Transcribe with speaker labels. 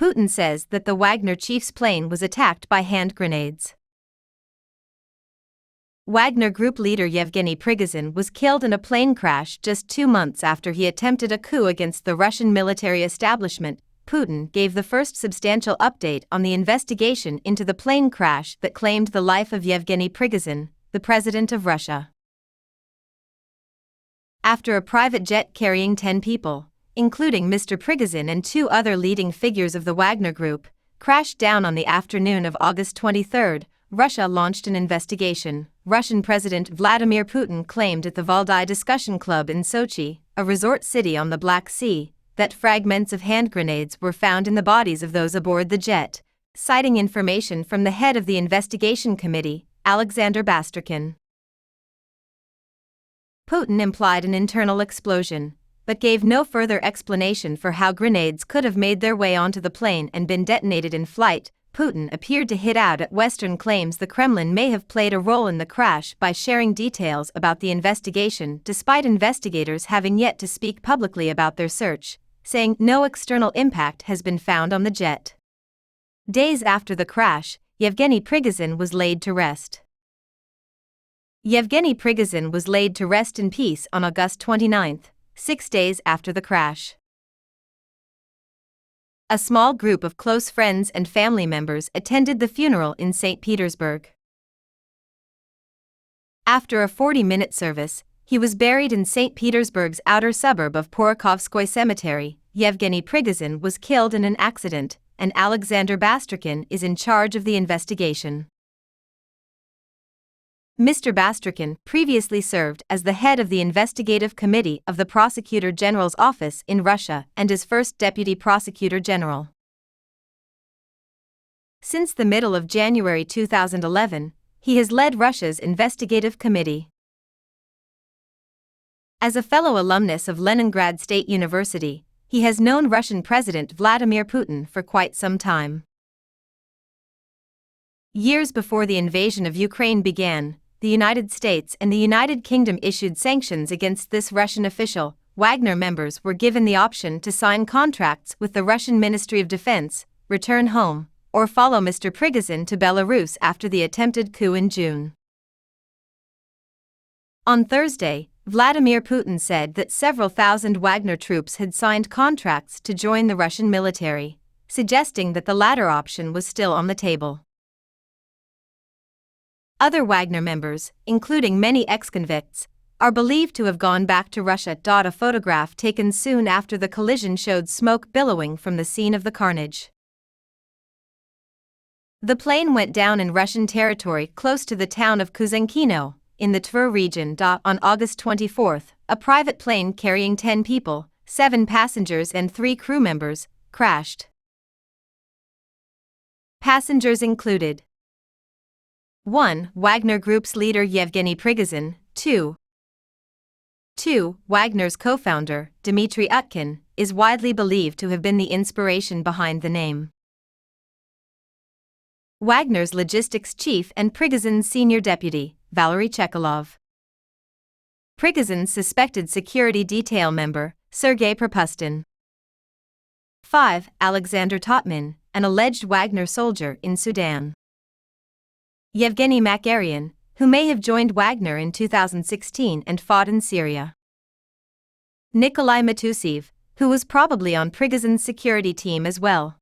Speaker 1: Putin says that the Wagner chief's plane was attacked by hand grenades. Wagner Group leader Yevgeny Prigozhin was killed in a plane crash just 2 months after he attempted a coup against the Russian military establishment. Putin gave the first substantial update on the investigation into the plane crash that claimed the life of Yevgeny Prigozhin, the president of Russia. After a private jet carrying 10 people, including Mr. Prigozhin and 2 other leading figures of the Wagner Group, crashed down on the afternoon of August 23, Russia launched an investigation. Russian President Vladimir Putin claimed at the Valdai Discussion Club in Sochi, a resort city on the Black Sea, that fragments of hand grenades were found in the bodies of those aboard the jet, citing information from the head of the investigation committee, Alexander Bastrikin. Putin implied an internal explosion, but gave no further explanation for how grenades could have made their way onto the plane and been detonated in flight. Putin appeared to hit out at Western claims the Kremlin may have played a role in the crash by sharing details about the investigation despite investigators having yet to speak publicly about their search, saying no external impact has been found on the jet. Days after the crash, Yevgeny Prigozhin was laid to rest. Yevgeny Prigozhin was laid to rest in peace on August 29, 6 days after the crash. A small group of close friends and family members attended the funeral in St. Petersburg. After a 40-minute service, he was buried in St. Petersburg's outer suburb of Porokhovskoye Cemetery. Yevgeny Prigozhin was killed in an accident, and Alexander Bastrikin is in charge of the investigation. Mr. Bastrikin previously served as the head of the investigative committee of the Prosecutor General's office in Russia and as first deputy prosecutor general. Since the middle of January 2011, he has led Russia's investigative committee. As a fellow alumnus of Leningrad State University, he has known Russian President Vladimir Putin for quite some time. Years before the invasion of Ukraine began, the United States and the United Kingdom issued sanctions against this Russian official. Wagner members were given the option to sign contracts with the Russian Ministry of Defense, return home, or follow Mr. Prigozhin to Belarus after the attempted coup in June. On Thursday, Vladimir Putin said that several thousand Wagner troops had signed contracts to join the Russian military, suggesting that the latter option was still on the table. Other Wagner members, including many ex-convicts, are believed to have gone back to Russia. A photograph taken soon after the collision showed smoke billowing from the scene of the carnage. The plane went down in Russian territory close to the town of Kuzenkino, in the Tver region. On August 24, a private plane carrying 10 people, 7 passengers and 3 crew members, crashed. Passengers included 1. Wagner Group's leader Yevgeny Prigozhin. 2. Wagner's co-founder, Dmitry Utkin, is widely believed to have been the inspiration behind the name. Wagner's logistics chief and Prigozhin's senior deputy, Valery Chekalov. Prigozhin's suspected security detail member, Sergei Propustin. 5. Alexander Totman, an alleged Wagner soldier in Sudan. Yevgeny Makarian, who may have joined Wagner in 2016 and fought in Syria. Nikolai Matusev, who was probably on Prigozhin's security team as well.